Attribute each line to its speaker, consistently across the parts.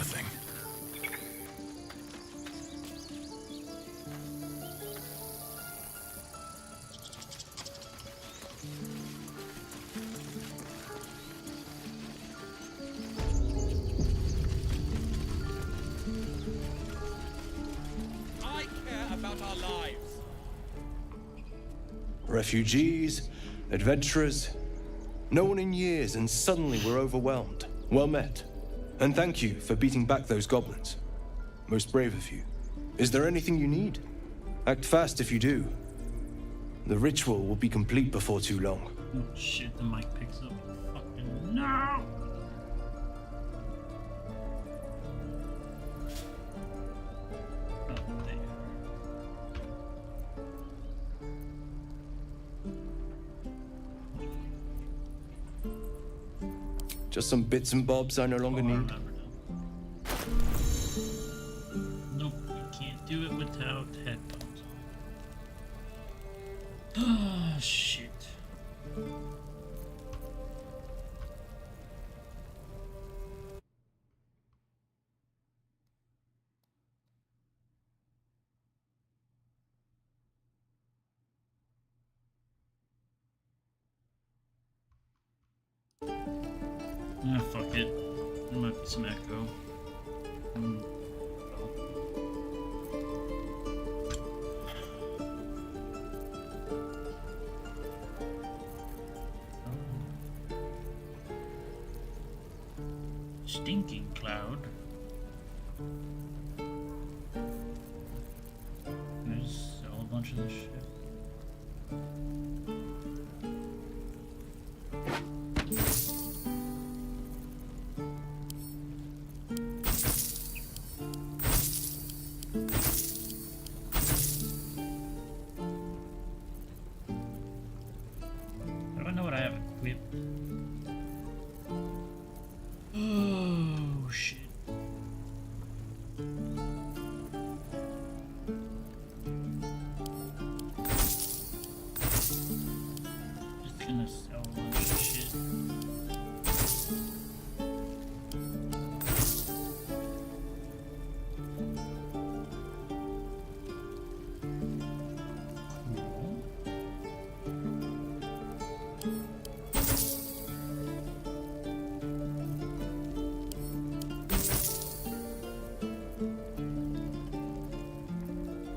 Speaker 1: thing.
Speaker 2: I care about our lives.
Speaker 3: Refugees, adventurers, no one in years, and suddenly we're overwhelmed. Well met. And thank you for beating back those goblins. Most brave of you. Is there anything you need? Act fast if you do. The ritual will be complete before too long.
Speaker 4: Oh shit, the mic picks up. Fucking no! Oh, there.
Speaker 3: Just some bits and bobs I no longer
Speaker 4: Oh, I
Speaker 3: need.
Speaker 4: remember now. Nope, you can't do it without headphones. Ah, shit. Ah, fuck it. There might be some echo. Stinking cloud. There's a whole bunch of this shit. I don't know what I have equipped. Oh shit. Just gonna sell a bunch of shit. Cool.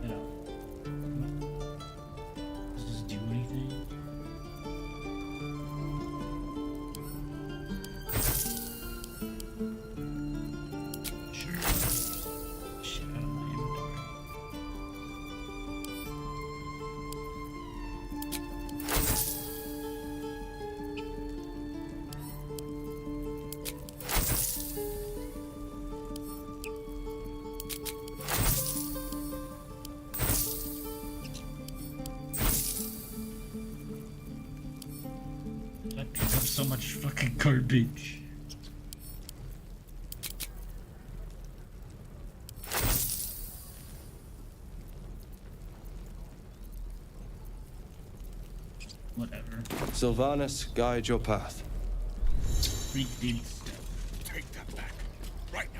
Speaker 4: You know, does this do anything? Sure. Shit out of my inventory. I picked up so much fucking garbage. Whatever.
Speaker 3: Sylvanas, guide your path.
Speaker 4: Freak did stuff.
Speaker 2: Take that back. Right now.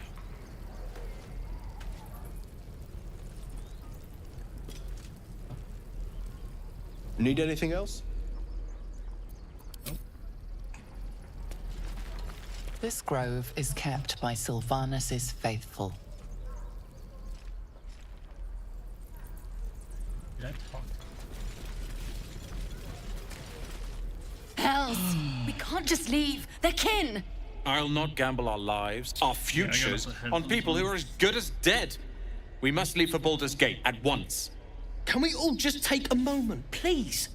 Speaker 3: Need anything else?
Speaker 5: This grove is kept by Sylvanus' faithful.
Speaker 4: Did I talk?
Speaker 6: Hells! We can't just leave. They're kin.
Speaker 2: I'll not gamble our lives, our futures,
Speaker 4: put
Speaker 2: on
Speaker 4: headphones
Speaker 2: people
Speaker 4: on.
Speaker 2: who are as good as dead. We must leave for Baldur's Gate at once.
Speaker 7: Can we all just take a moment, please?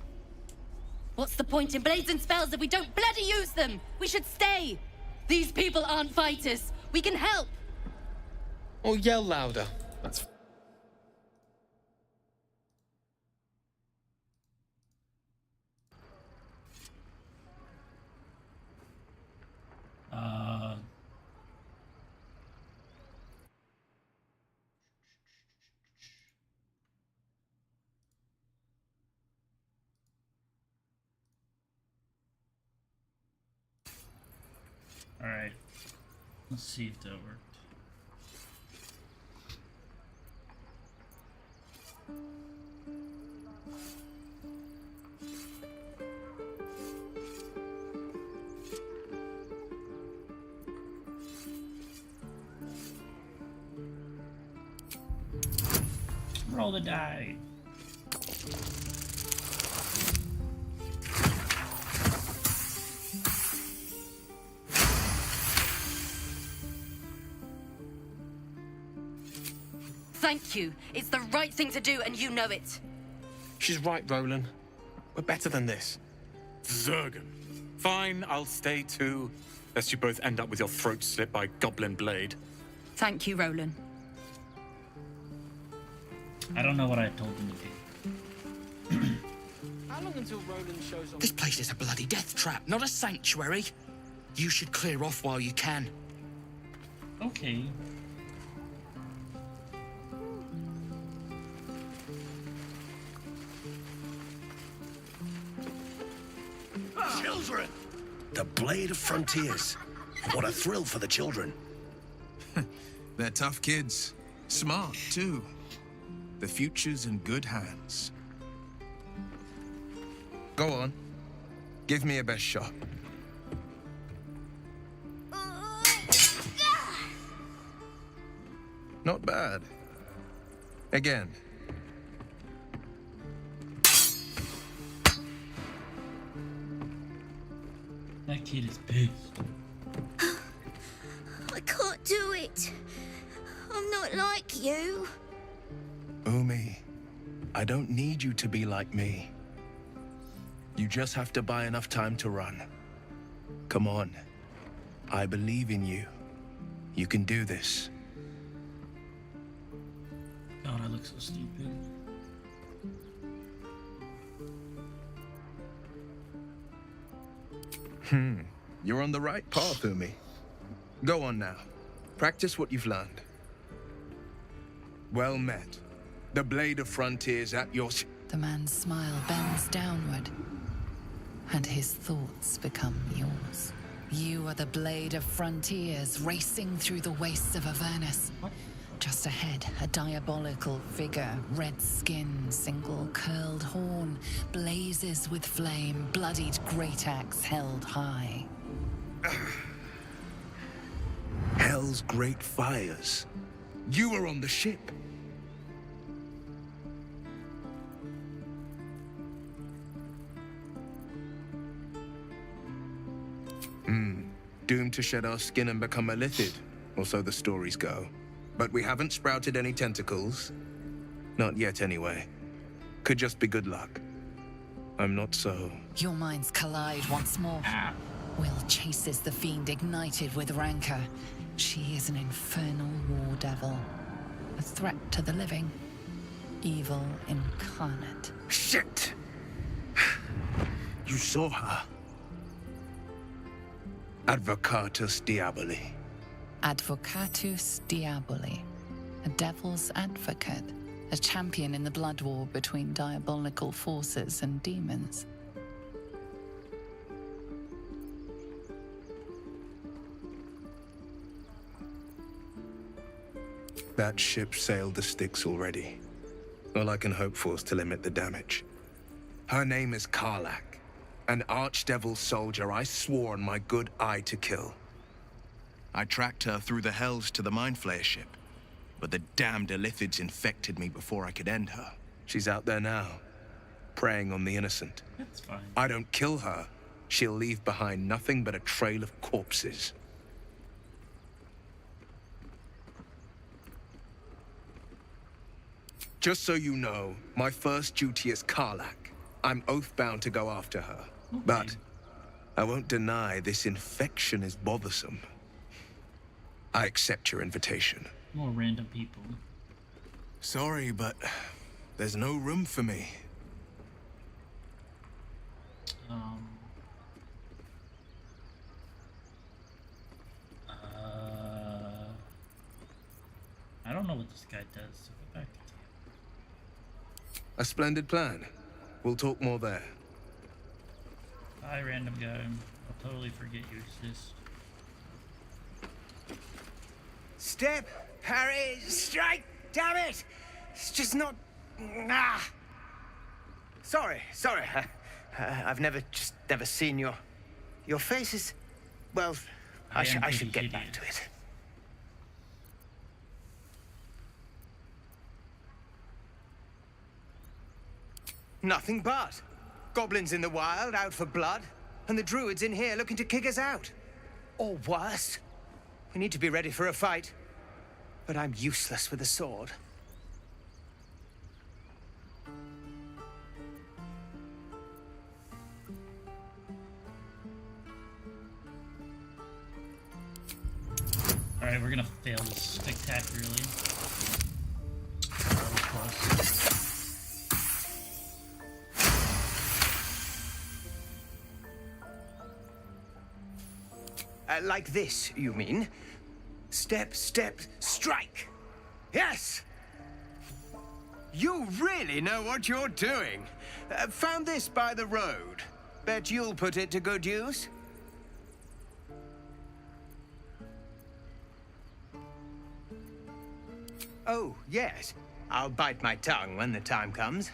Speaker 6: What's the point in blades and spells if we don't bloody use them? We should stay. These people aren't fighters. We can help.
Speaker 7: Or yell louder.
Speaker 2: That's
Speaker 4: Alright. Let's see if that worked. Roll the die.
Speaker 6: Thank you. It's the right thing to do, and you know it.
Speaker 7: She's right, Roland. We're better than this.
Speaker 2: Zergan. Fine, I'll stay too. Lest you both end up with your throats slit by Goblin Blade.
Speaker 6: Thank you, Roland.
Speaker 4: I don't know what I told him to do.
Speaker 7: How long until Roland shows up?
Speaker 1: This place is a bloody death trap, not a sanctuary. You should clear off while you can.
Speaker 4: Okay.
Speaker 8: Children! The Blade of Frontiers. What a thrill for the children.
Speaker 9: They're tough kids. Smart, too. The future's in good hands. Go on. Give me your best shot. Not bad. Again.
Speaker 4: That kid is pissed.
Speaker 10: I can't do it. I'm not like you.
Speaker 9: Umi, I don't need you to be like me. You just have to buy enough time to run. Come on. I believe in you. You can do this.
Speaker 4: God, I look so stupid.
Speaker 9: You're on the right path, Umi. Go on now. Practice what you've learned. Well met. The Blade of Frontiers at your...
Speaker 5: The man's smile bends downward, and his thoughts become yours. You are the Blade of Frontiers, racing through the wastes of Avernus. Just ahead, a diabolical figure, red skin, single curled horn, blazes with flame, bloodied great axe held high.
Speaker 9: Hell's great fires. You were on the ship. Doomed to shed our skin and become a lithid, or so the stories go. But we haven't sprouted any tentacles. Not yet, anyway. Could just be good luck. I'm not so...
Speaker 5: Your minds collide once more. Will chases the fiend ignited with rancor. She is an infernal war devil. A threat to the living. Evil incarnate.
Speaker 9: Shit! You saw her. Advocatus Diaboli.
Speaker 5: Advocatus Diaboli. A devil's advocate. A champion in the blood war between diabolical forces and demons.
Speaker 9: That ship sailed the Styx already. All I can hope for is to limit the damage. Her name is Karlak, an archdevil soldier I swore on my good eye to kill. I tracked her through the hells to the Mind Flayer ship, but the damned Illithids infected me before I could end her. She's out there now, preying on the innocent.
Speaker 4: That's fine.
Speaker 9: I don't kill her, she'll leave behind nothing but a trail of corpses. Just so you know, my first duty is Karlak. I'm oath-bound to go after her.
Speaker 4: Okay.
Speaker 9: But I won't deny this infection is bothersome. I accept your invitation.
Speaker 4: More random people.
Speaker 9: Sorry, but there's no room for me.
Speaker 4: I don't know what this guy does, so go back to him.
Speaker 9: A splendid plan. We'll talk more there.
Speaker 4: Bye, random guy. I'll totally forget you exist.
Speaker 11: Step, parry, strike, damn it! It's just not... Sorry. I've never seen your faces. Well, I should get back to it. Nothing but. Goblins in the wild, out for blood, and the druids in here looking to kick us out. Or worse. We need to be ready for a fight. But I'm useless with a sword.
Speaker 4: Alright, we're gonna fail this spectacularly. That was close.
Speaker 11: Like this, you mean? Step, step, strike! Yes! You really know what you're doing. Found this by the road. Bet you'll put it to good use. Oh, yes. I'll bite my tongue when the time comes.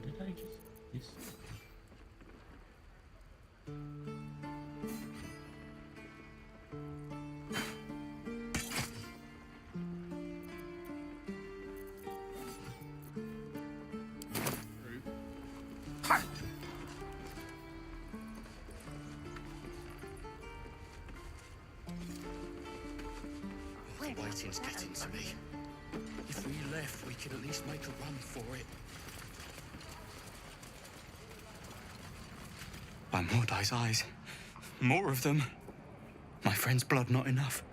Speaker 4: Did I just... This?
Speaker 1: The waiting's getting to me. If we left, we could at least make a run for it. By Mordai's eyes. More of them. My friend's blood not enough.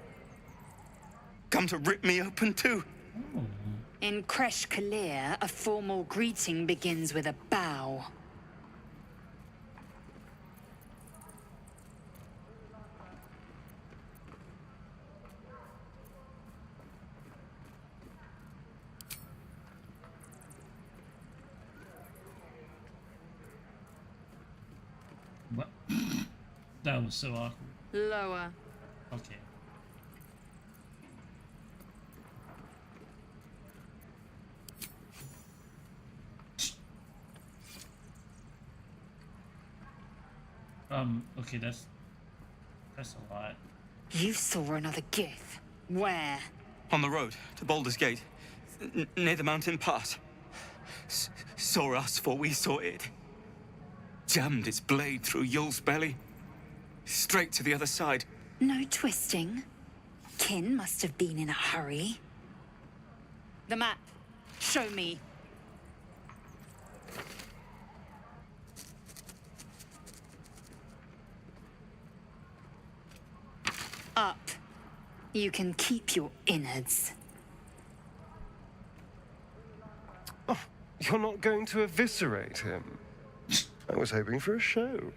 Speaker 1: Come to rip me open too.
Speaker 5: In Kresh Kalir, a formal greeting begins with a bow.
Speaker 4: What? That was so awkward.
Speaker 5: Lower.
Speaker 4: Okay. Okay, that's a lot.
Speaker 5: You saw another Gith. Where?
Speaker 1: On the road to Baldur's Gate, near the mountain pass. Saw us before we saw it. Jammed its blade through Yul's belly. Straight to the other side.
Speaker 5: No twisting. Kin must have been in a hurry. The map. Show me. Up. You can keep your innards.
Speaker 12: Oh, you're not going to eviscerate him? I was hoping for a show.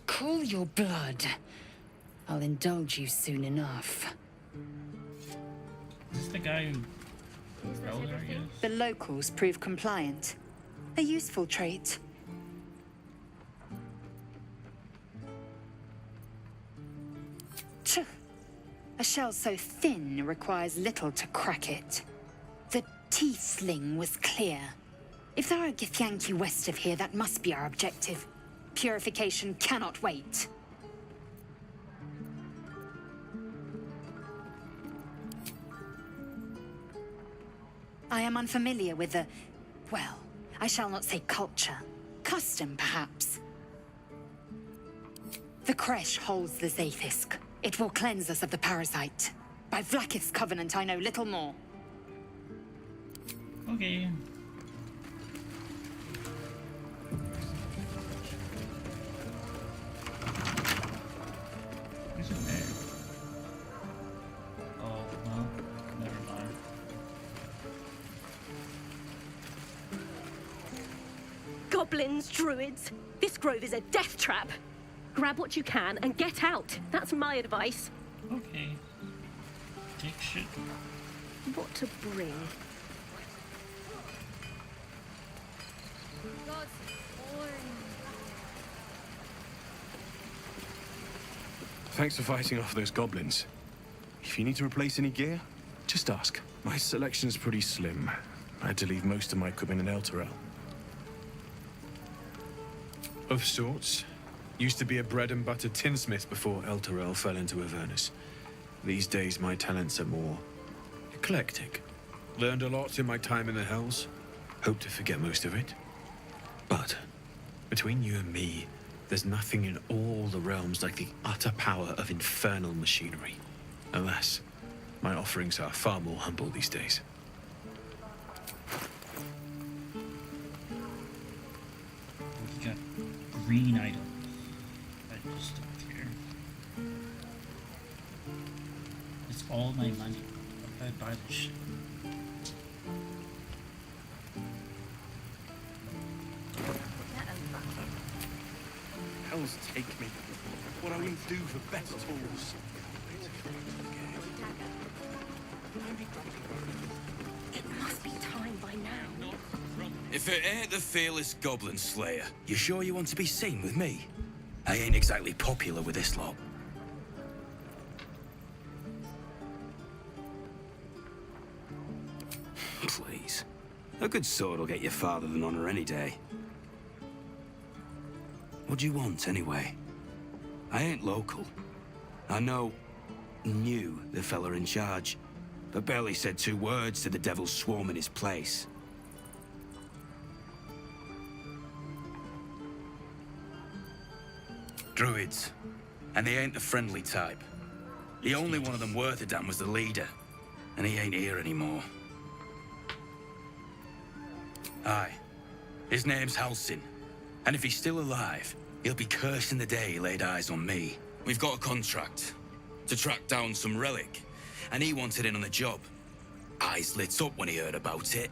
Speaker 5: Cool your blood. I'll indulge you soon enough.
Speaker 4: Is this the guy who fell there, I guess?
Speaker 5: The locals prove compliant. A useful trait. Tch. A shell so thin requires little to crack it. The teeth sling was clear. If there are Githyanki west of here, that must be our objective. Purification cannot wait. I am unfamiliar with the... well, I shall not say culture. Custom, perhaps. The Kresh holds the Zaithisk. It will cleanse us of the parasite. By Vlakith's covenant, I know little more.
Speaker 4: Okay. Who's in there? Oh, well, never mind.
Speaker 13: Goblins, druids. This grove is a death trap. Grab what you can and get out. That's my advice.
Speaker 4: Okay. Take shit.
Speaker 13: What to bring?
Speaker 7: Thanks for fighting off those goblins. If you need to replace any gear, just ask. My selection's pretty slim. I had to leave most of my equipment in Elturel. Of sorts. Used to be a bread and butter tinsmith before Elturel fell into Avernus. These days, my talents are more eclectic. Learned a lot in my time in the Hells. Hope to forget most of it. But between you and me, there's nothing in all the realms like the utter power of infernal machinery. Alas, my offerings are far more humble these days.
Speaker 4: We got green items. I just don't care. It's all my money. If I buy this shit.
Speaker 7: Hells take me. What I wouldn't do for better tools.
Speaker 13: It must be time by now.
Speaker 8: If it ain't the fearless Goblin Slayer, you sure you want to be seen with me? I ain't exactly popular with this lot. Please. A good sword will get you farther than honor any day. What do you want, anyway? I ain't local. I knew the fella in charge, but barely said 2 words to the devil's swarm in his place. Druids. And they ain't the friendly type. The only one of them worth a damn was the leader, and he ain't here anymore. Aye. His name's Halsin. And if he's still alive, he'll be cursing the day he laid eyes on me. We've got a contract to track down some relic, and he wanted in on the job. Eyes lit up when he heard about it.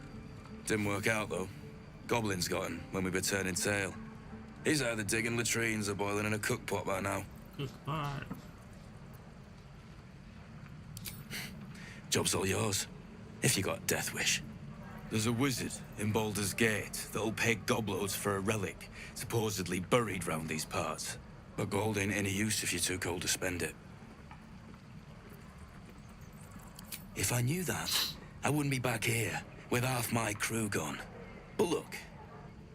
Speaker 8: Didn't work out, though. Goblins got him when we were turning tail. He's either digging latrines or boiling in a cookpot by now.
Speaker 4: Cookpot.
Speaker 8: Job's all yours, if you got a death wish. There's a wizard in Baldur's Gate that'll pay gobloads for a relic, supposedly buried round these parts. But gold ain't any use if you're too cold to spend it. If I knew that, I wouldn't be back here, with half my crew gone. But look,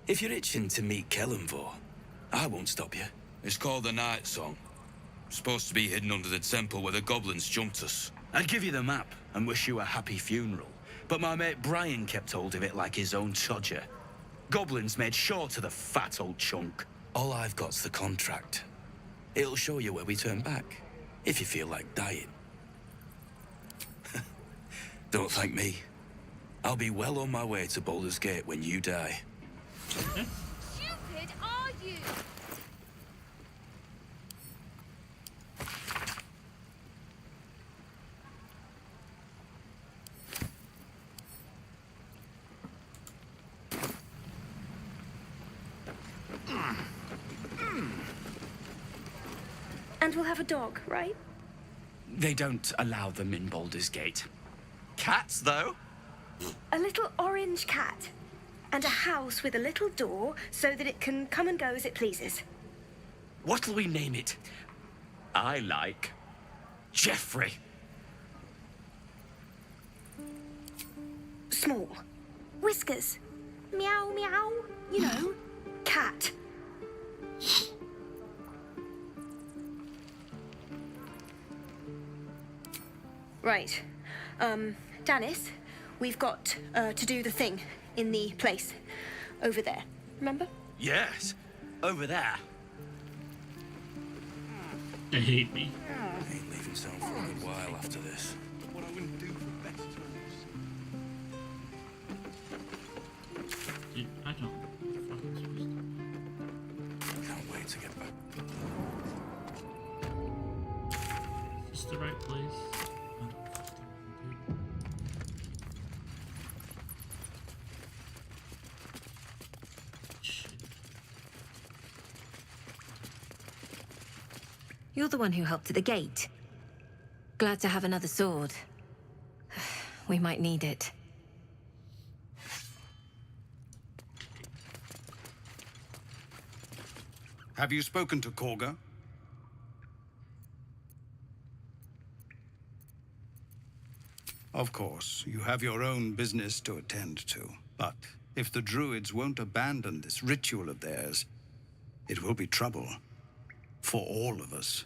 Speaker 8: if you're itching to meet Kellenvor, I won't stop you. It's called the Night Song. Supposed to be hidden under the temple where the goblins jumped us. I'd give you the map and wish you a happy funeral, but my mate Brian kept hold of it like his own Todger. Goblins made sure to the fat old chunk. All I've got's the contract. It'll show you where we turn back, if you feel like dying. Don't thank me. I'll be well on my way to Baldur's Gate when you die.
Speaker 10: Stupid are you?
Speaker 13: And we'll have a dog, right?
Speaker 8: They don't allow them in Baldur's Gate. Cats, though?
Speaker 13: A little orange cat. And a house with a little door so that it can come and go as it pleases.
Speaker 8: What'll we name it? I like Jeffrey.
Speaker 13: Small. Whiskers. Meow, meow. You know, cat. Right. Dennis, we've got to do the thing in the place over there. Remember?
Speaker 8: Yes, over there.
Speaker 4: They hate me.
Speaker 8: Ain't leaving town for a good while after this.
Speaker 7: What I wouldn't do for better tools.
Speaker 4: Dude, I don't. What the fuck is supposed to-
Speaker 8: Can't wait to get back.
Speaker 4: Is this the right place?
Speaker 14: You're the one who helped at the gate. Glad to have another sword. We might need it.
Speaker 15: Have you spoken to Korga? Of course, you have your own business to attend to. But if the druids won't abandon this ritual of theirs, It will be trouble. For all of us.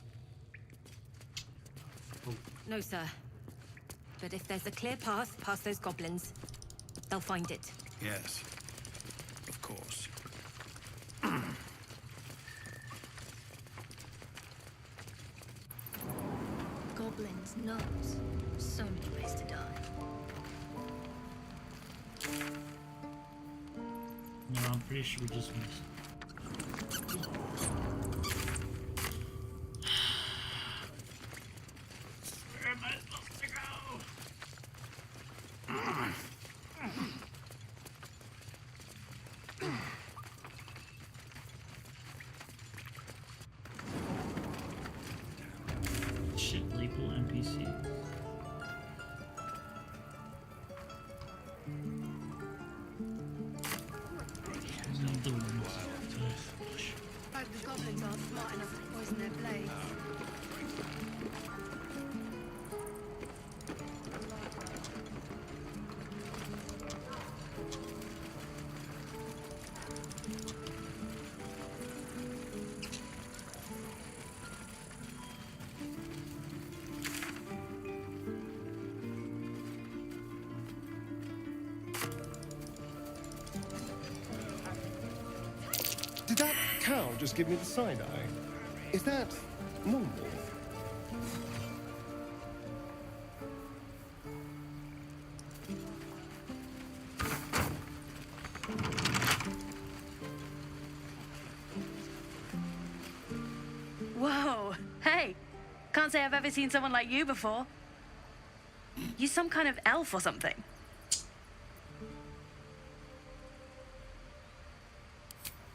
Speaker 14: No, sir. But if there's a clear path past those goblins, they'll find it.
Speaker 15: Yes. Of course.
Speaker 10: Goblins, not. So many ways to die.
Speaker 4: No, I'm pretty sure we just missed. Where am I supposed to go? Shit label NPC.
Speaker 13: The goblins aren't smart enough to poison their blades.
Speaker 12: Did that cow just give me the side eye? Is that normal?
Speaker 6: Whoa! Hey! Can't say I've ever seen someone like you before. You some kind of elf or something?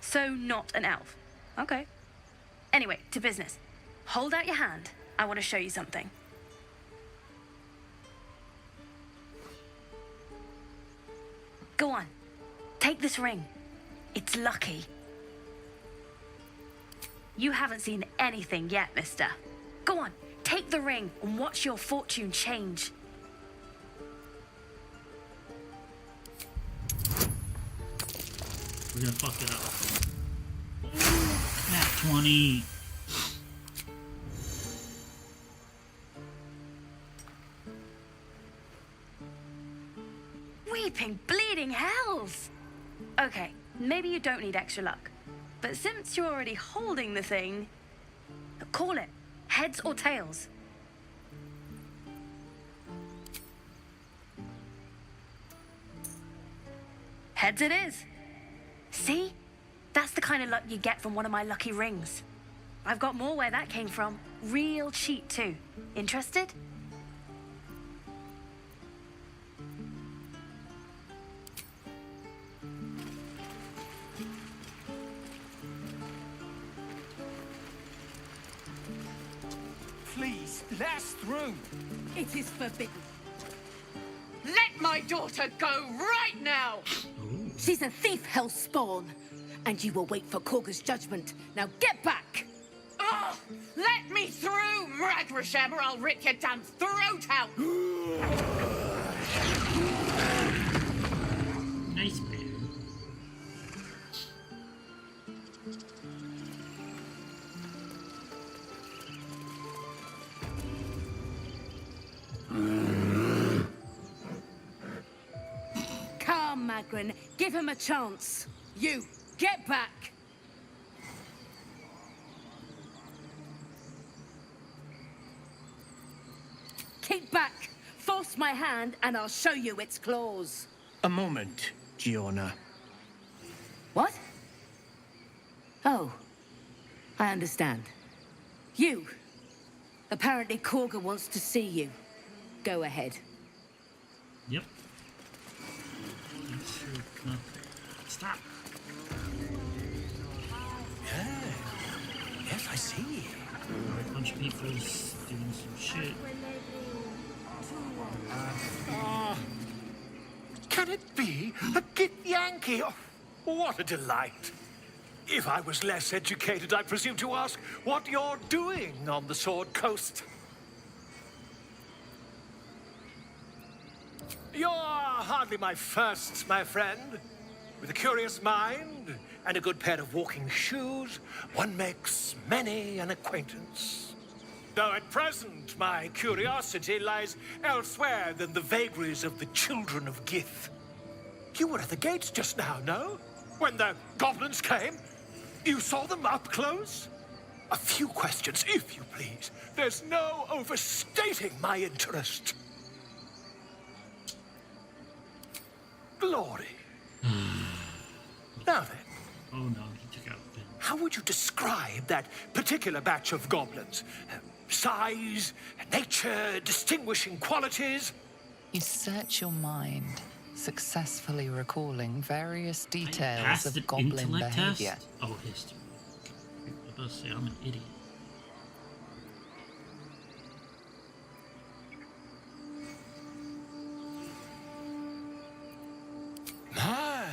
Speaker 6: So not an elf. Okay. Anyway, to business. Hold out your hand. I want to show you something. Go on. Take this ring. It's lucky. You haven't seen anything yet, mister. Go on. Take the ring and watch your fortune change.
Speaker 4: We're gonna fuck it up. Nat 20.
Speaker 6: Weeping, bleeding hells! Okay, maybe you don't need extra luck. But since you're already holding the thing, call it. Heads or tails. Heads it is. See? That's the kind of luck you get from one of my lucky rings. I've got more where that came from. Real cheap, too. Interested?
Speaker 11: Please, let us through.
Speaker 16: It is forbidden. Let my daughter go right now! She's a thief, hell spawn. And you will wait for Korga's judgment. Now get back! Oh, let me through, Mragrasham, or I'll rip your damn throat out!
Speaker 4: Nice bear.
Speaker 16: Come, Magrin, give him a chance. You, get back! Keep back! Force my hand and I'll show you its claws.
Speaker 11: A moment, Giorna.
Speaker 16: What? Oh, I understand. You. Apparently Korga wants to see you. Go ahead.
Speaker 4: Yep. Stop.
Speaker 11: Yes, I see.
Speaker 4: A bunch of people's doing some shit.
Speaker 17: Can it be a Git Yankee? Oh, what a delight. If I was less educated, I presume to ask what you're doing on the Sword Coast. You're hardly my first, my friend. With a curious mind and a good pair of walking shoes, one makes many an acquaintance. Though at present my curiosity lies elsewhere than the vagaries of the children of Gith. You were at the gates just now, no? When the goblins came? You saw them up close? A few questions, if you please. There's no overstating my interest. Glory. Now then.
Speaker 4: Oh no, he took out the...
Speaker 17: How would you describe that particular batch of goblins? Size, nature, distinguishing qualities?
Speaker 5: You search your mind, successfully recalling various details
Speaker 4: Passed
Speaker 5: of
Speaker 4: an
Speaker 5: goblin
Speaker 4: intellect
Speaker 5: behavior.
Speaker 4: test? Oh, history. I was about to say, I'm an idiot.
Speaker 17: My,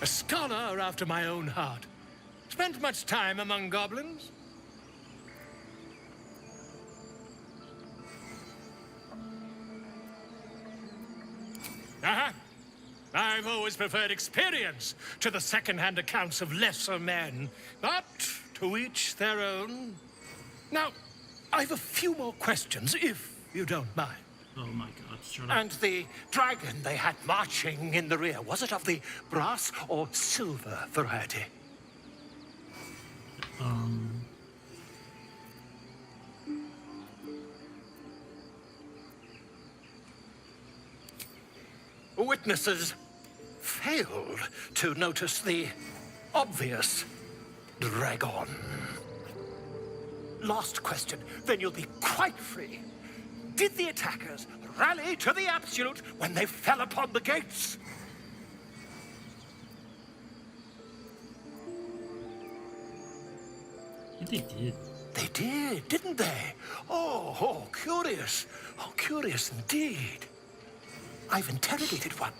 Speaker 17: a scholar after my own heart. Spent much time among goblins? Uh-huh. I've always preferred experience to the second-hand accounts of lesser men. But to each their own. Now, I've a few more questions, if you don't mind.
Speaker 4: Oh my god, shut up.
Speaker 17: And the dragon they had marching in the rear, was it of the brass or silver variety? Witnesses failed to notice the obvious dragon. Last question, then you'll be quite free. Did the attackers rally to the absolute when they fell upon the gates?
Speaker 4: I think they did.
Speaker 17: They did, didn't they? Oh, curious. Oh, curious indeed. I've interrogated one,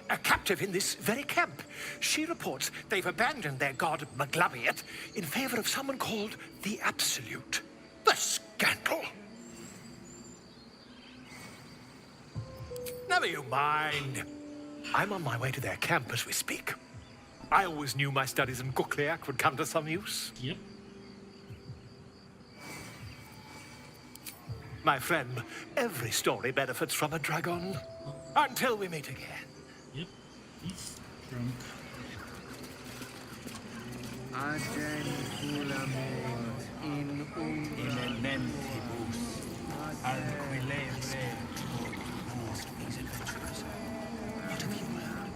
Speaker 17: a captive in this very camp. She reports they've abandoned their god Maglabiet in favor of someone called the Absolute. The scandal! Never you mind. I'm on my way to their camp as we speak. I always knew my studies in Gukliak would come to some use.
Speaker 4: Yep.
Speaker 17: My friend, every story benefits from a dragon. Until we meet again.
Speaker 4: Yep. He's drunk.
Speaker 11: in elementibus anquilere these adventurers. What have you heard?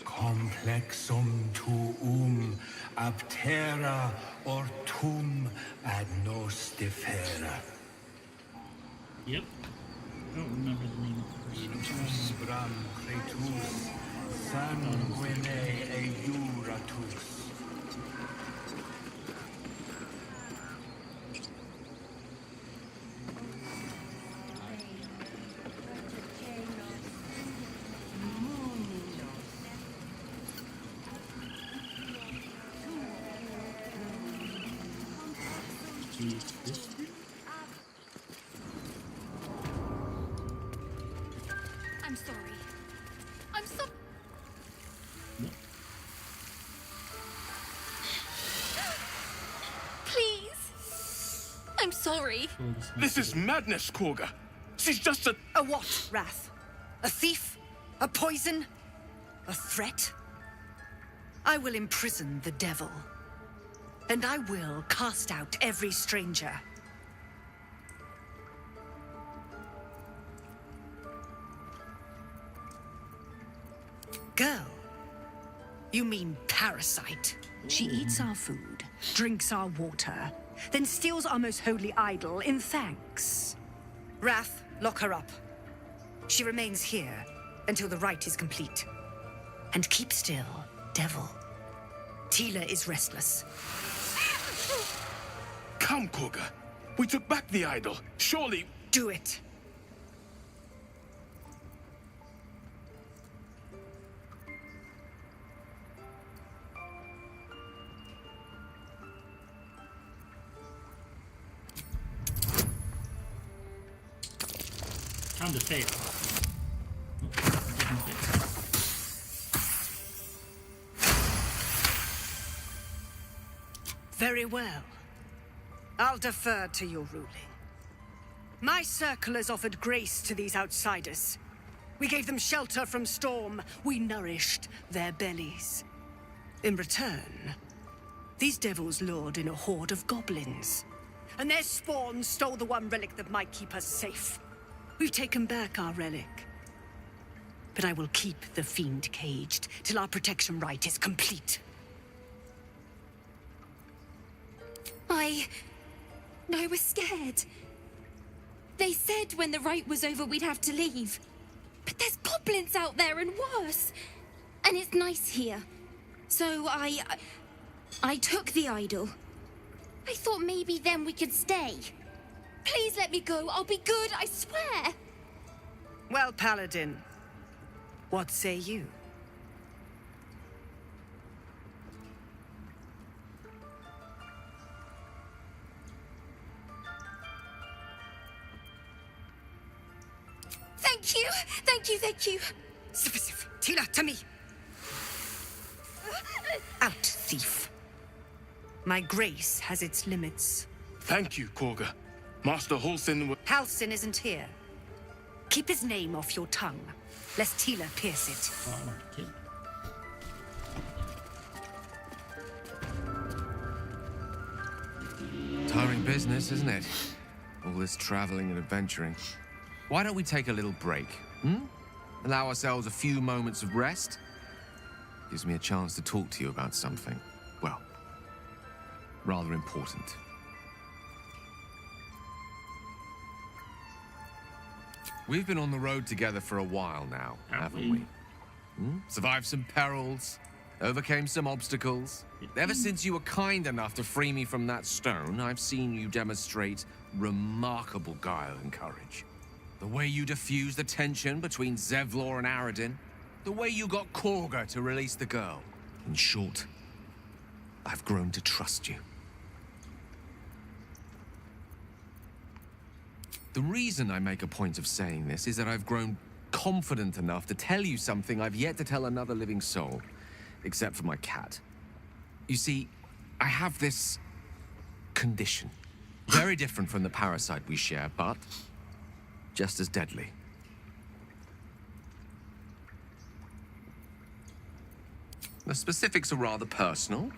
Speaker 11: Complexum tuum aptera ortum ad nos defera.
Speaker 4: Yep. I don't remember the name of the person.
Speaker 11: Bram cretus sanguine eiuratus.
Speaker 16: I'm sorry. I'm so... Please. I'm sorry.
Speaker 18: This is madness, Korga. She's just a...
Speaker 19: A what, Wrath? A thief? A poison? A threat? I will imprison the devil. And I will cast out every stranger. Girl? You mean parasite? She eats our food, drinks our water, then steals our most holy idol in thanks. Wrath, lock her up. She remains here until the rite is complete. And keep still, devil. Tila is restless.
Speaker 18: Come, Korga. We took back the idol. Surely...
Speaker 19: Do it.
Speaker 4: Time to fail.
Speaker 19: Very well. I'll defer to your ruling. My circle has offered grace to these outsiders. We gave them shelter from storm. We nourished their bellies. In return, these devils lured in a horde of goblins. And their spawn stole the one relic that might keep us safe. We've taken back our relic. But I will keep the fiend caged till our protection rite is complete.
Speaker 20: I was scared. They said when the rite was over we'd have to leave. But there's goblins out there and worse. And it's nice here. So I took the idol. I thought maybe then we could stay. Please let me go. I'll be good, I swear.
Speaker 19: Well, Paladin, what say you?
Speaker 20: Thank you! Thank you, thank you!
Speaker 19: Sif, Tila, to me! Out, thief. My grace has its limits.
Speaker 18: Thank you, Korga. Master Halsin.
Speaker 19: Halsin isn't here. Keep his name off your tongue, lest Tila pierce it.
Speaker 21: Tiring business, isn't it? All this traveling and adventuring. Why don't we take a little break, Allow ourselves a few moments of rest? Gives me a chance to talk to you about something, well, rather important. We've been on the road together for a while now, haven't we? Survived some perils, overcame some obstacles. Ever since you were kind enough to free me from that stone, I've seen you demonstrate remarkable guile and courage. The way you diffused the tension between Zevlor and Aradin. The way you got Korga to release the girl. In short, I've grown to trust you. The reason I make a point of saying this is that I've grown confident enough to tell you something I've yet to tell another living soul, except for my cat. You see, I have this condition. Very different from the parasite we share, but just as deadly. The specifics are rather personal,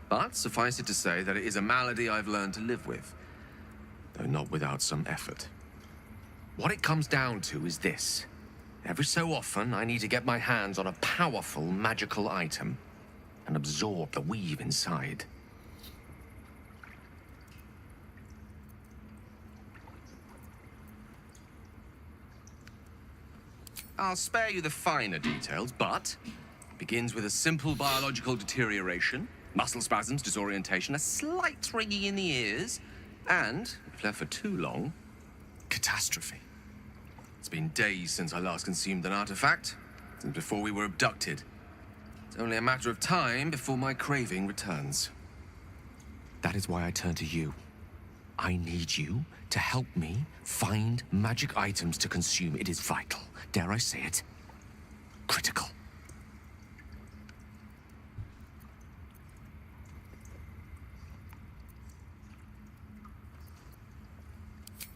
Speaker 21: but suffice it to say that it is a malady I've learned to live with, though not without some effort. What it comes down to is this. Every so often, I need to get my hands on a powerful magical item and absorb the weave inside. I'll spare you the finer details, but it begins with a simple biological deterioration, muscle spasms, disorientation, a slight ringing in the ears, and, if left for too long, catastrophe. It's been days since I last consumed an artifact, since before we were abducted. It's only a matter of time before my craving returns. That is why I turn to you. I need you to help me find magic items to consume. It is vital. Dare I say it? Critical.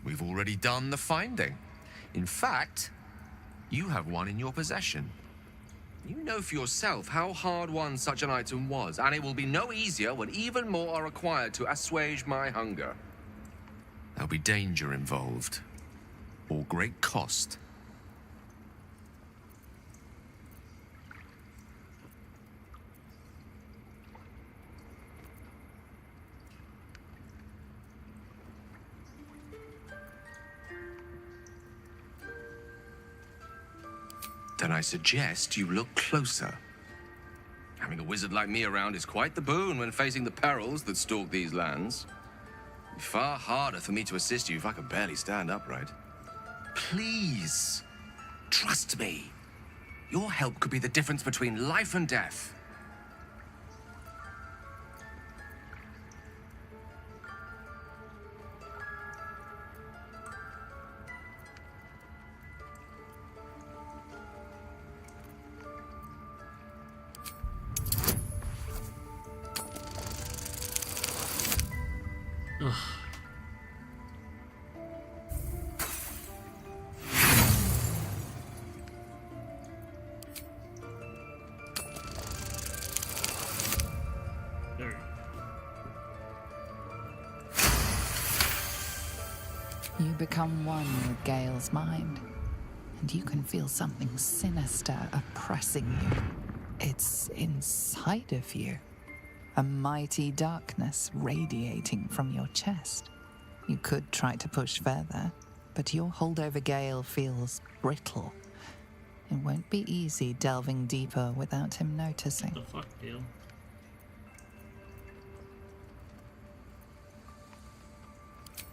Speaker 21: We've already done the finding. In fact, you have one in your possession. You know for yourself how hard-won such an item was, and it will be no easier when even more are required to assuage my hunger. There'll be danger involved, or great cost. Then I suggest you look closer. Having a wizard like me around is quite the boon when facing the perils that stalk these lands. It'd be far harder for me to assist you if I could barely stand upright. Please, trust me. Your help could be the difference between life and death.
Speaker 4: Ugh. There.
Speaker 5: You become one with Gale's mind, and you can feel something sinister oppressing you. It's inside of you, a mighty darkness radiating from your chest. You could try to push further, but your hold over Gale feels brittle. It won't be easy delving deeper without him noticing.
Speaker 4: What the fuck, Gale?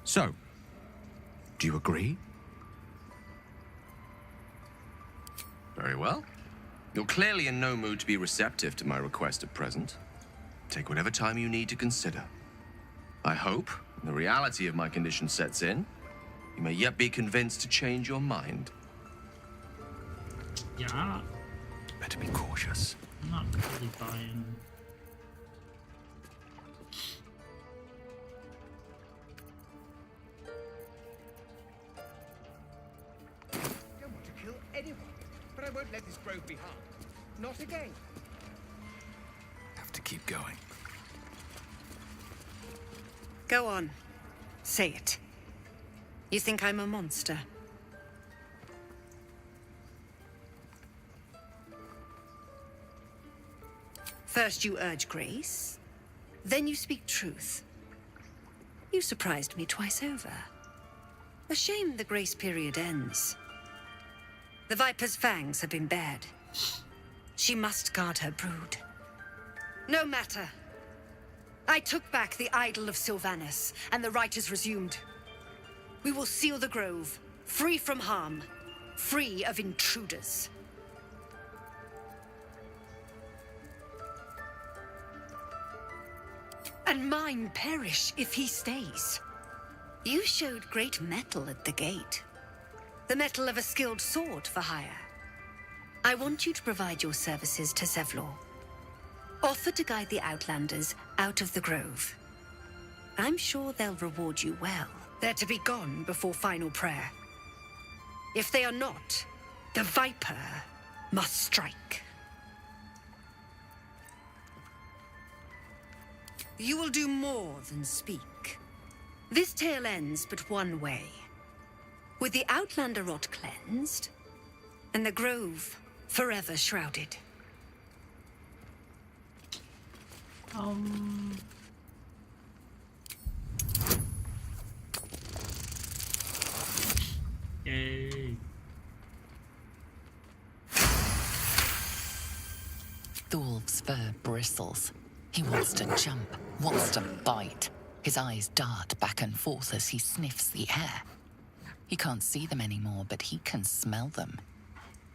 Speaker 21: So, do you agree? Very well. You're clearly in no mood to be receptive to my request at present. Take whatever time you need to consider. I hope, when the reality of my condition sets in, you may yet be convinced to change your mind.
Speaker 4: Yeah.
Speaker 7: Better be cautious.
Speaker 4: I'm not really buying.
Speaker 11: I don't want to kill anyone, but I won't let this grove be harmed. Not again.
Speaker 7: Have to keep going.
Speaker 19: Go on. Say it. You think I'm a monster? First you urge grace, then you speak truth. You surprised me twice over. A shame the grace period ends. The Viper's fangs have been bared. She must guard her brood. No matter. I took back the idol of Sylvanus, and the rite is resumed. We will seal the grove, free from harm, free of intruders. And mine perish if he stays. You showed great mettle at the gate. The mettle of a skilled sword for hire. I want you to provide your services to Zevlor. Offer to guide the Outlanders out of the grove. I'm sure they'll reward you well. They're to be gone before final prayer. If they are not, the Viper must strike. You will do more than speak. This tale ends but one way. With the Outlander rot cleansed, and the grove forever shrouded.
Speaker 4: Yay.
Speaker 5: Thorv's fur bristles. He wants to jump, wants to bite. His eyes dart back and forth as he sniffs the air. He can't see them anymore, but he can smell them.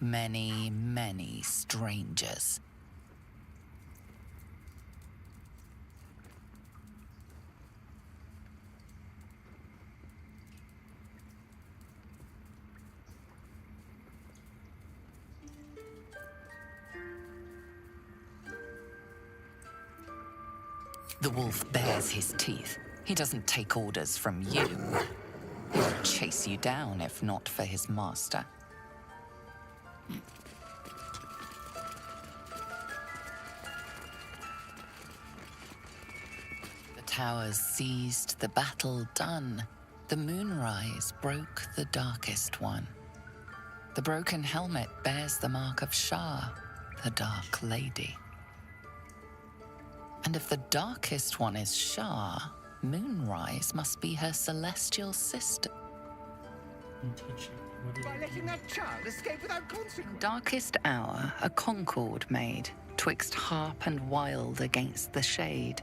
Speaker 5: Many, many strangers. The wolf bares his teeth. He doesn't take orders from you. He would chase you down if not for his master. The towers seized, the battle done. The moonrise broke the darkest one. The broken helmet bears the mark of Shah, the Dark Lady. And if the darkest one is Shah, Moonrise must be her celestial sister.
Speaker 11: By letting that child escape without consequence.
Speaker 5: Darkest hour, a concord made, twixt harp and wild against the shade.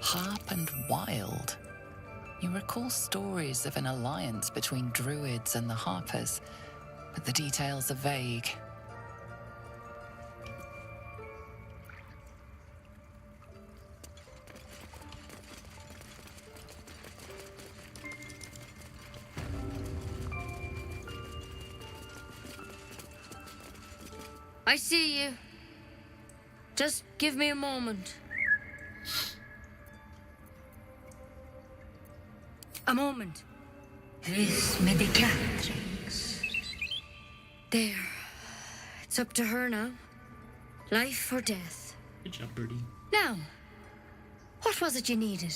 Speaker 5: Harp and wild. You recall stories of an alliance between druids and the harpers, but the details are vague.
Speaker 3: I see you. Just give me a moment.
Speaker 19: A moment. This medicatrix. There. It's up to her now. Life or death.
Speaker 4: Good job, Birdie.
Speaker 19: Now, what was it you needed?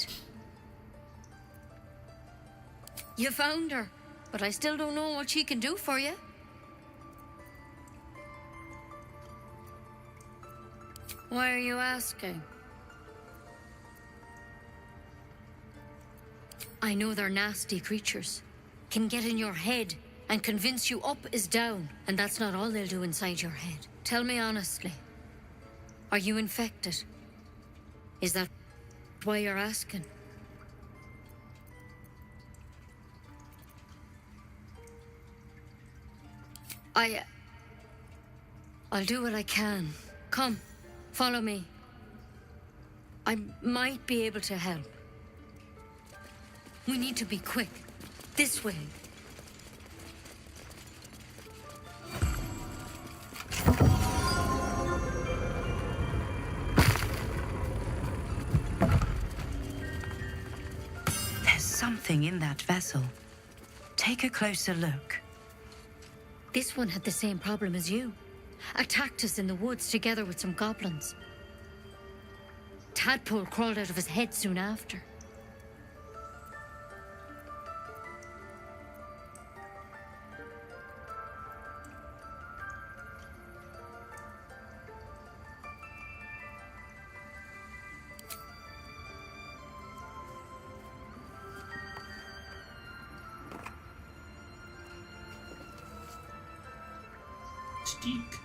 Speaker 19: You found her, but I still don't know what she can do for you. Why are you asking? I know they're nasty creatures. Can get in your head and convince you up is down, and that's not all they'll do inside your head. Tell me honestly, are you infected? Is that why you're asking? I'll do what I can. Come, follow me. I might be able to help. We need to be quick. This way.
Speaker 3: There's something in that vessel. Take a closer look.
Speaker 19: This one had the same problem as you. Attacked us in the woods together with some goblins. Tadpole crawled out of his head soon after.
Speaker 4: Steak.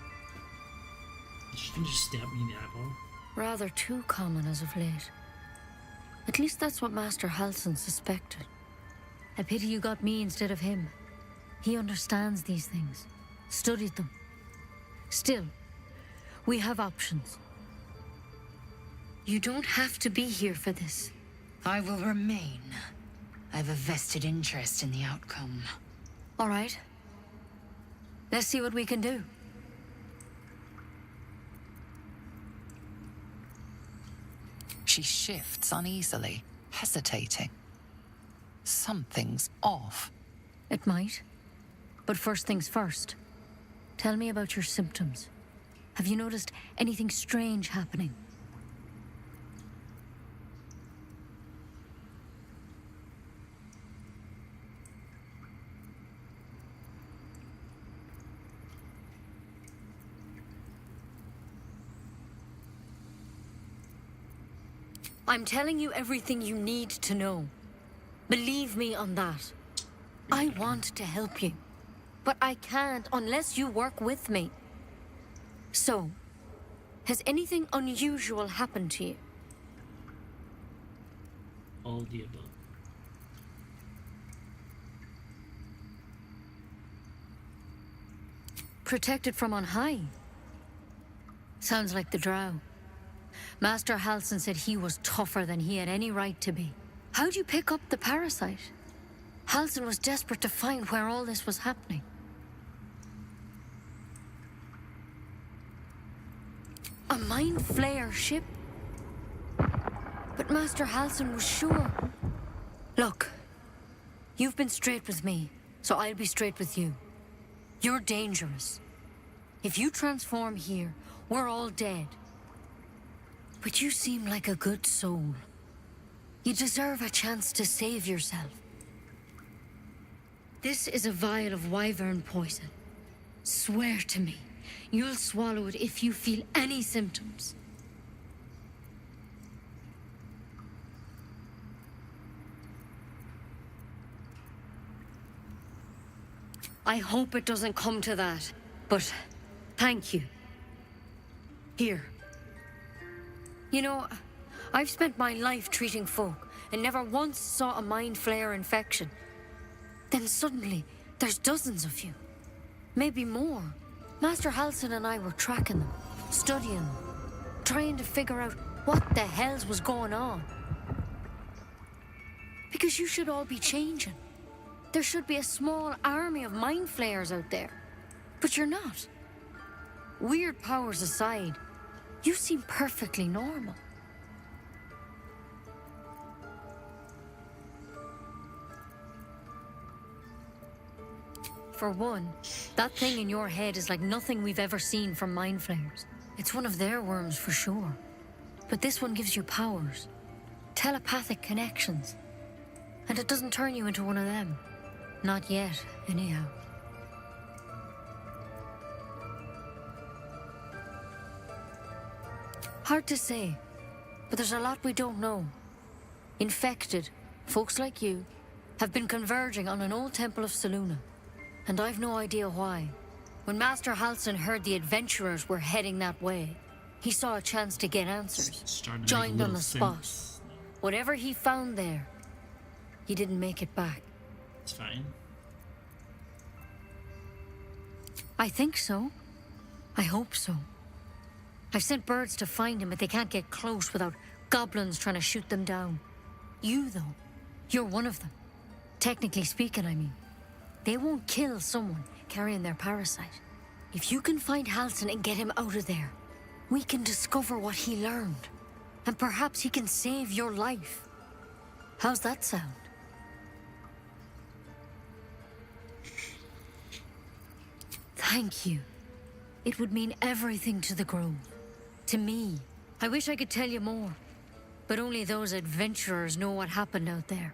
Speaker 4: She can just stab me in the eyeball.
Speaker 19: Rather too common as of late. At least that's what Master Halsin suspected. A pity you got me instead of him. He understands these things. Studied them. Still, we have options. You don't have to be here for this.
Speaker 3: I will remain. I have a vested interest in the outcome.
Speaker 19: All right. Let's see what we can do.
Speaker 5: She shifts uneasily, hesitating. Something's off.
Speaker 19: It might. But first things first. Tell me about your symptoms. Have you noticed anything strange happening? I'm telling you everything you need to know. Believe me on that. I want to help you, but I can't unless you work with me. So, has anything unusual happened to you?
Speaker 4: All of the above.
Speaker 19: Protected from on high? Sounds like the Drow. Master Halsin said he was tougher than he had any right to be. How'd you pick up the parasite? Halsin was desperate to find where all this was happening. A mind flayer ship? But Master Halsin was sure. Look, you've been straight with me, so I'll be straight with you. You're dangerous. If you transform here, we're all dead. But you seem like a good soul. You deserve a chance to save yourself. This is a vial of wyvern poison. Swear to me, you'll swallow it if you feel any symptoms. I hope it doesn't come to that, but thank you. Here. You know, I've spent my life treating folk and never once saw a mind flayer infection. Then suddenly, there's dozens of you. Maybe more. Master Halsin and I were tracking them, studying them, trying to figure out what the hells was going on. Because you should all be changing. There should be a small army of mind flayers out there. But you're not. Weird powers aside, you seem perfectly normal.
Speaker 2: For one, that thing in your head is like nothing we've ever seen from mind flayers. It's one of their worms for sure. But this one gives you powers. Telepathic connections. And it doesn't turn you into one of them. Not yet, anyhow. Hard to say, but there's a lot we don't know. Infected, folks like you, have been converging on an old temple of Selûne, and I've no idea why. When Master Halsin heard the adventurers were heading that way, he saw a chance to get answers, joined on the spot. Whatever he found there, he didn't make it back.
Speaker 4: It's fine.
Speaker 2: I think so. I hope so. I've sent birds to find him, but they can't get close without goblins trying to shoot them down. You, though, you're one of them. Technically speaking, I mean. They won't kill someone carrying their parasite. If you can find Halsin and get him out of there, we can discover what he learned. And perhaps he can save your life. How's that sound? Thank you. It would mean everything to the Grove. To me. I wish I could tell you more. But only those adventurers know what happened out there.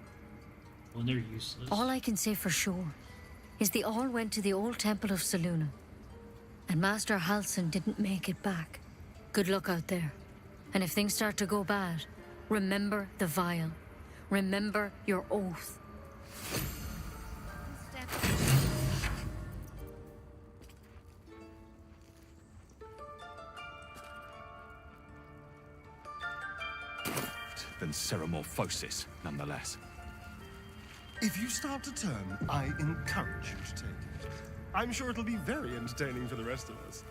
Speaker 4: Well, they're useless.
Speaker 2: All I can say for sure is they all went to the old temple of Selûne. And Master Halsin didn't make it back. Good luck out there. And if things start to go bad, remember the vial. Remember your oath.
Speaker 22: Than ceremorphosis, nonetheless.
Speaker 12: If you start to turn, I encourage you to take it. I'm sure it'll be very entertaining for the rest of us.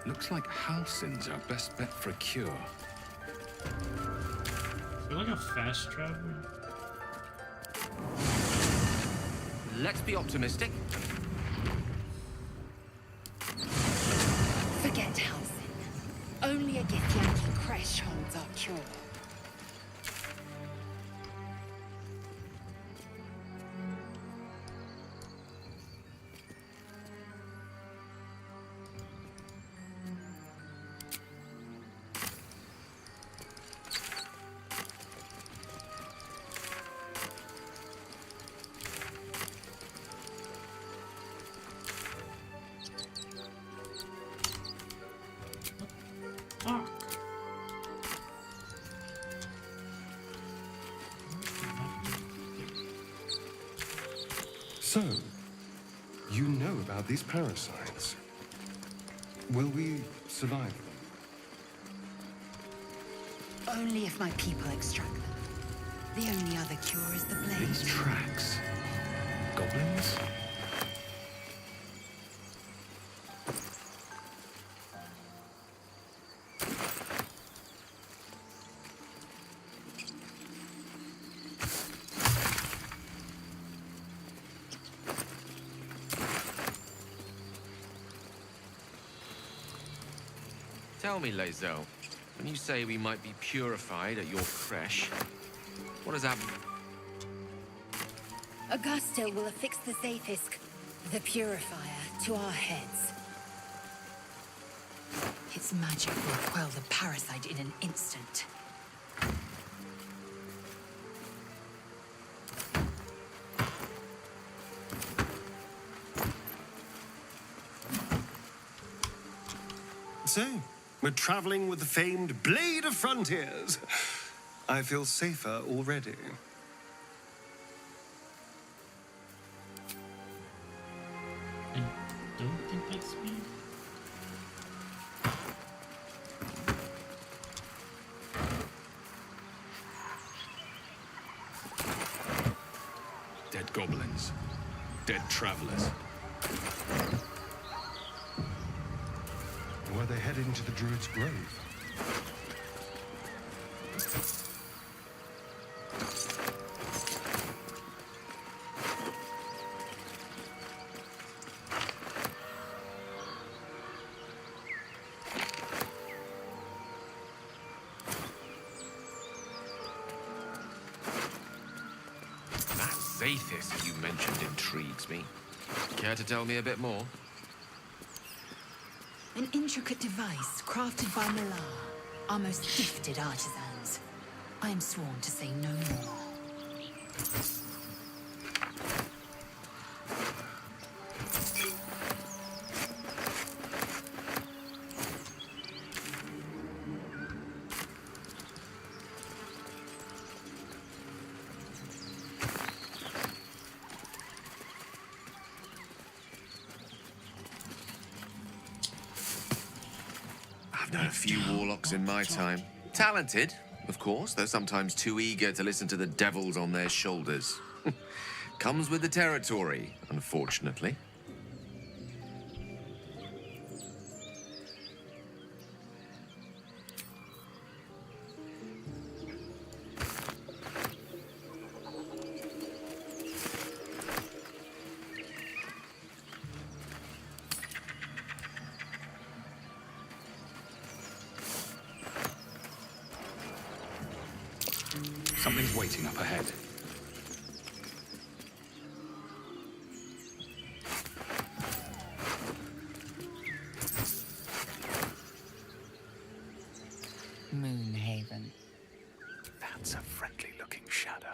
Speaker 22: Looks like Halsin's our best bet for a cure.
Speaker 4: Is there like a fast travel?
Speaker 21: Let's be optimistic.
Speaker 3: Forget Halsin. Only a Githyanki creche holds our cure.
Speaker 12: So, you know about these parasites. Will we survive them?
Speaker 3: Only if my people extract them. The only other cure is the blade.
Speaker 22: These tracks. Goblins?
Speaker 21: Tell me, Lae'zel, when you say we might be purified at your creche, what does that mean?
Speaker 3: Augusto will affix the Zafisk, the purifier, to our heads. Its magic will quell the parasite in an instant.
Speaker 12: So, we're traveling with the famed Blade of Frontiers. I feel safer already.
Speaker 4: I don't think that's me.
Speaker 22: Dead goblins. Dead travelers.
Speaker 12: Were they headed into the Druid's grave?
Speaker 21: faithist you mentioned intrigues me. Care to tell me a bit more?
Speaker 3: An intricate device crafted by Malar, our most gifted artisans. I am sworn to say no more.
Speaker 21: I've known a few warlocks in my time. Talented, of course, though sometimes too eager to listen to the devils on their shoulders. Comes with the territory, unfortunately.
Speaker 15: Something's waiting up ahead.
Speaker 5: Moonhaven.
Speaker 15: That's a friendly-looking shadow.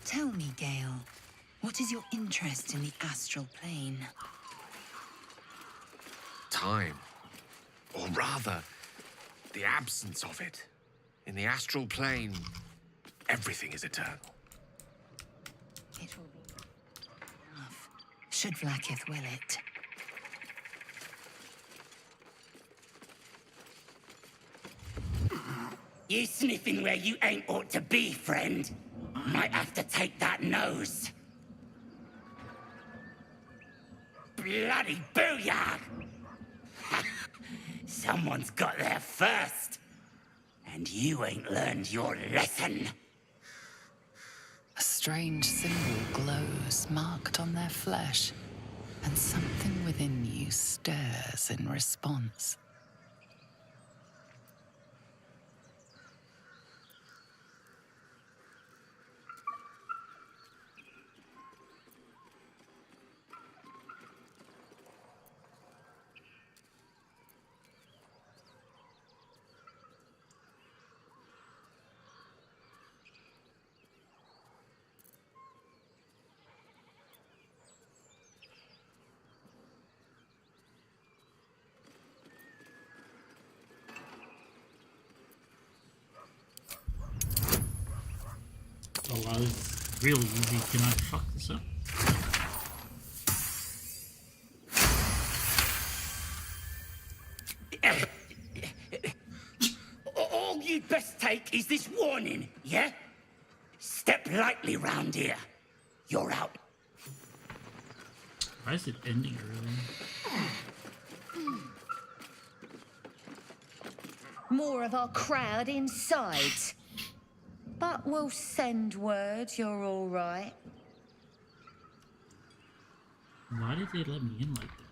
Speaker 3: Tell me, Gale, what is your interest in the astral plane?
Speaker 21: Time. Or rather, the absence of it. In the astral plane, everything is eternal.
Speaker 3: It will be enough, should Vlaakith will it.
Speaker 1: You sniffing where you ain't ought to be, friend. Might have to take that nose. Bloody booyah! Someone's got there first. And you ain't learned your lesson.
Speaker 5: A strange symbol glows, marked on their flesh, and something within you stirs in response.
Speaker 4: Oh wow, this is really easy. Can I fuck this up?
Speaker 1: All you'd best take is this warning, yeah? Step lightly round here. You're out.
Speaker 4: Why is it ending early?
Speaker 2: More of our crowd inside. But we'll send word you're all right.
Speaker 4: Why did they let me in like that?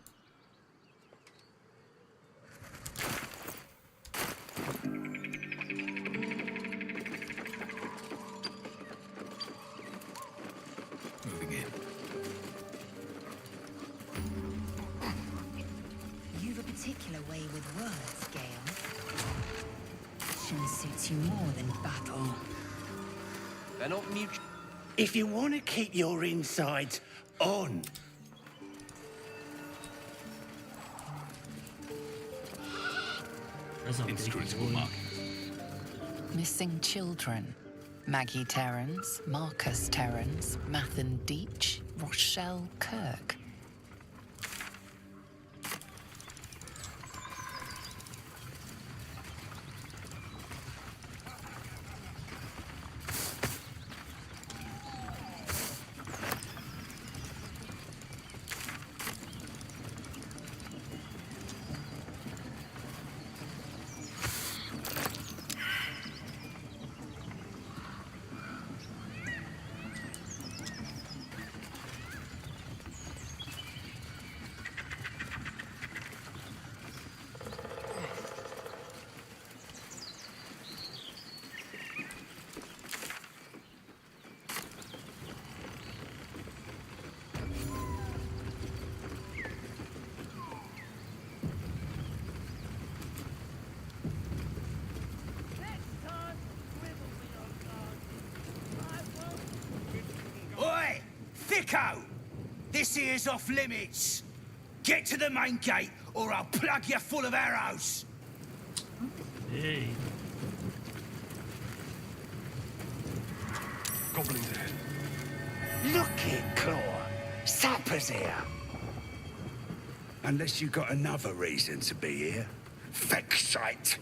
Speaker 8: Moving in.
Speaker 3: You've a particular way with words, Gale. Action suits you more than battle.
Speaker 21: They're not mutual.
Speaker 1: If you want to keep your insides on,
Speaker 15: Inscrutable mark.
Speaker 5: Missing children. Maggie Terrans, Marcus Terrans, Mathan Deach, Rochelle Kirk.
Speaker 1: Rico! This here's off limits. Get to the main gate, or I'll plug you full of arrows.
Speaker 4: Hey.
Speaker 12: Goblins ahead.
Speaker 1: Look it, Claw. Sapper's here. Unless you got another reason to be here. Fexite.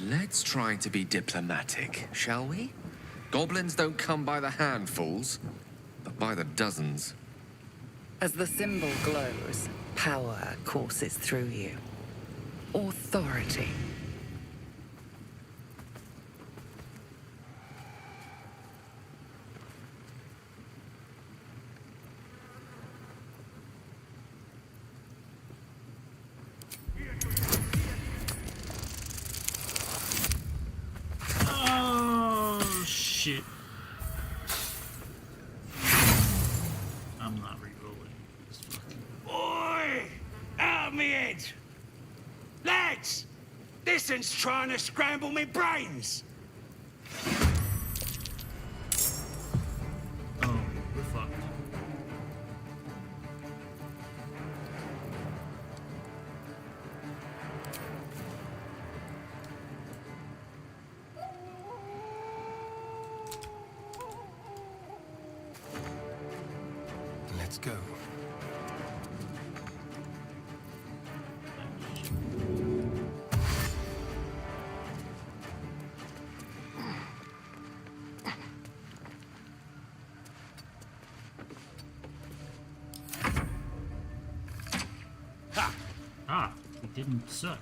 Speaker 21: Let's try to be diplomatic, shall we? Goblins don't come by the handfuls, but by the dozens.
Speaker 5: As the symbol glows, power courses through you. Authority.
Speaker 4: Oh, shit. I'm not re-rolling.
Speaker 1: Oi! Out of me head! Lads! This one's trying to scramble me brains!
Speaker 4: Oh, we're fucked.
Speaker 12: Let's go.
Speaker 4: Ah, we didn't suck.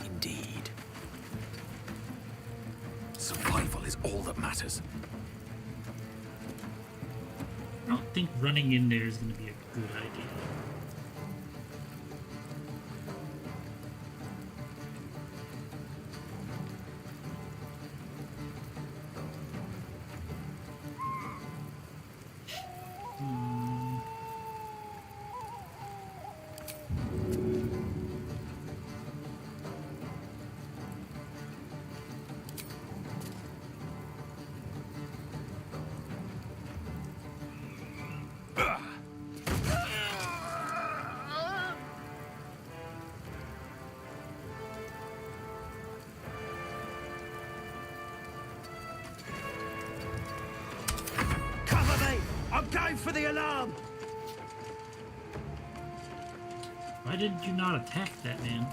Speaker 18: Indeed. Survival is all that matters.
Speaker 4: I don't think running in there is going to be a good idea.
Speaker 1: Cover me! I'm going for the alarm!
Speaker 4: Why did you not attack that man?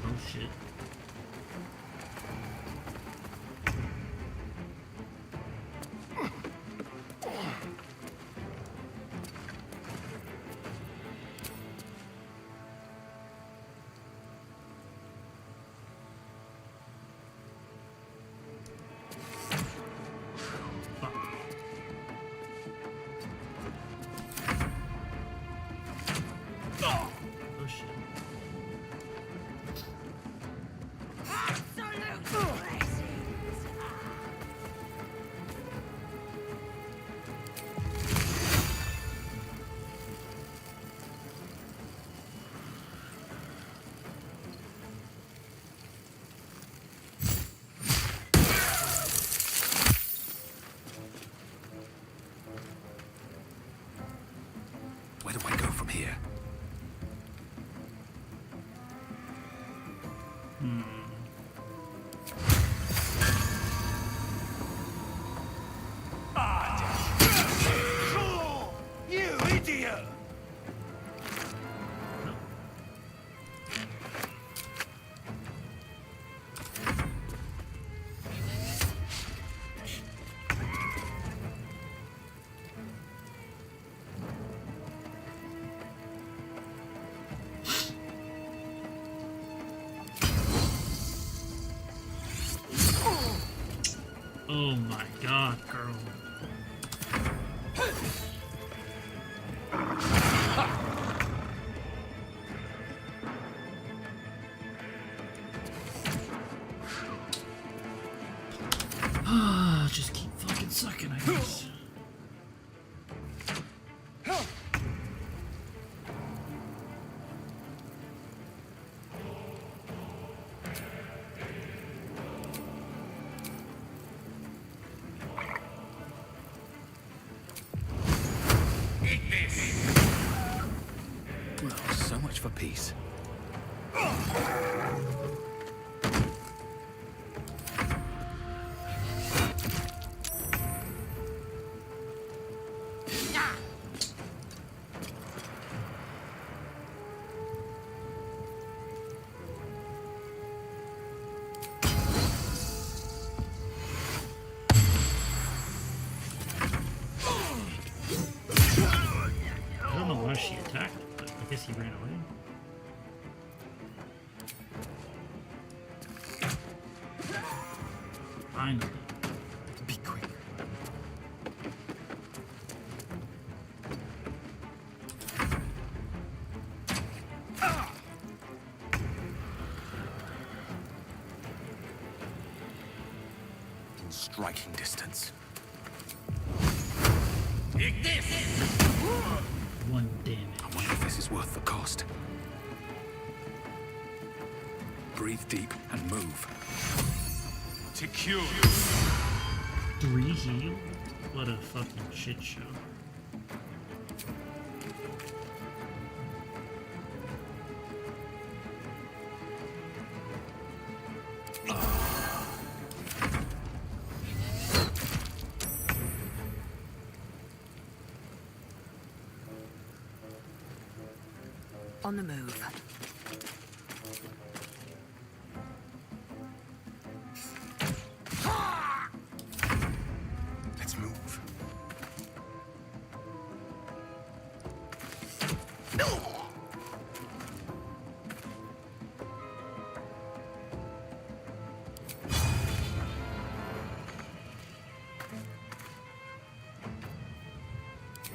Speaker 4: Oh shit. Oh shit.
Speaker 18: Where do I go from here?
Speaker 1: You idiot!
Speaker 4: Oh my god, girl. Just keep fucking sucking, I guess.
Speaker 22: Well, so much for peace.
Speaker 4: I don't know why she attacked, but I guess he ran away. Finally.
Speaker 22: Be quick.
Speaker 18: In striking distance.
Speaker 4: One damage.
Speaker 22: I wonder if this is worth the cost. Breathe deep and move.
Speaker 18: To cure.
Speaker 4: 3 heal? What a fucking shit show.
Speaker 19: On the move.
Speaker 18: Let's move.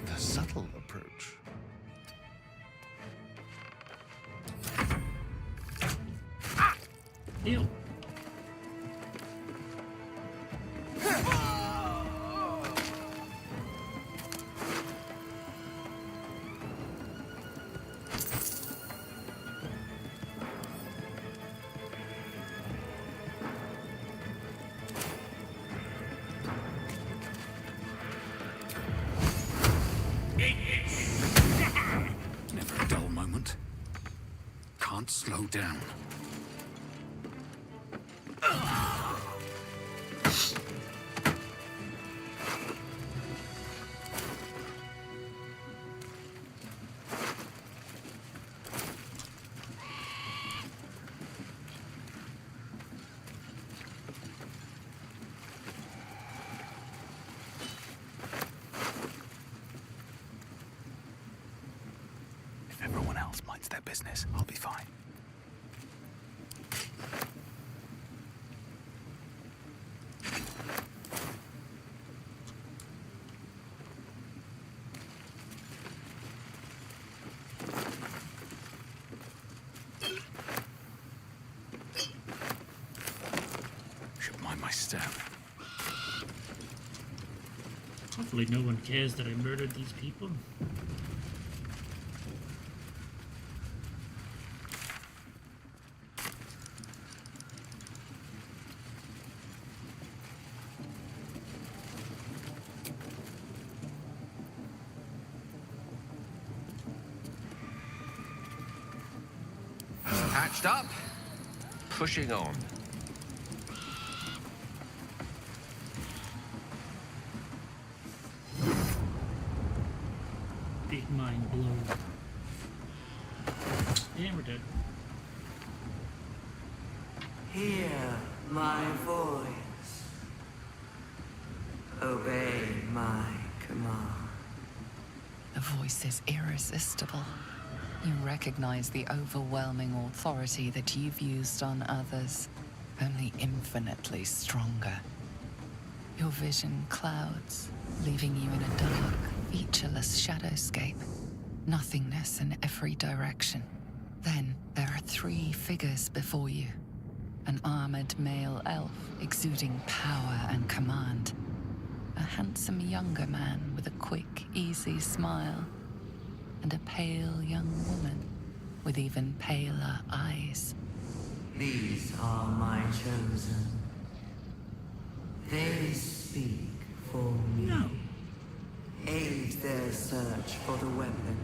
Speaker 15: The subtle approach.
Speaker 4: Heal.
Speaker 22: Never a dull moment. Can't slow down.
Speaker 18: If everyone else minds their business, I'll be fine. Should mind my step.
Speaker 4: Hopefully no one cares that I murdered these people.
Speaker 21: Patched up, pushing on.
Speaker 4: Big mind blow. And we're dead.
Speaker 9: Hear my voice. Obey my command.
Speaker 5: The voice is irresistible. You recognize the overwhelming authority that you've used on others, only infinitely stronger. Your vision clouds, leaving you in a dark, featureless shadowscape. Nothingness in every direction. Then there are 3 figures before you. An armored male elf exuding power and command. A handsome younger man with a quick, easy smile. And a pale young woman with even paler eyes.
Speaker 9: These are my chosen. They speak for me. No. Aid their search for the weapon,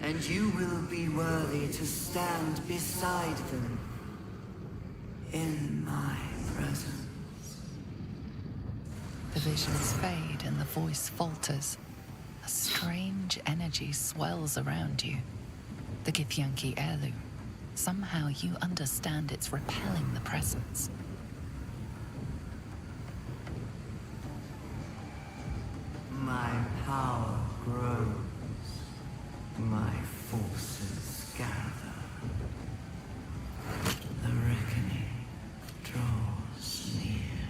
Speaker 9: and you will be worthy to stand beside them in my presence.
Speaker 5: The visions fade and the voice falters. A strange energy swells around you. The Githyanki heirloom. Somehow you understand it's repelling the presence.
Speaker 9: My power grows. My forces gather. The reckoning draws near.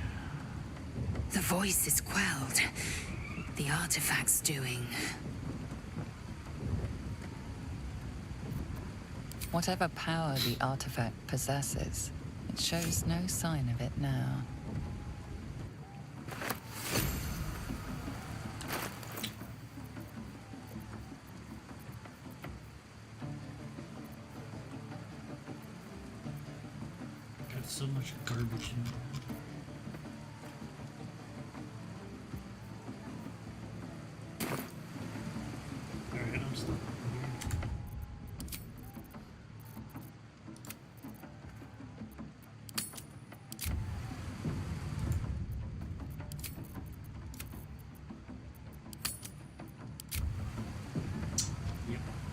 Speaker 3: The voice is quelled. The artifact's doing.
Speaker 5: Whatever power the artifact possesses, it shows no sign of it now.
Speaker 4: Got so much garbage in it.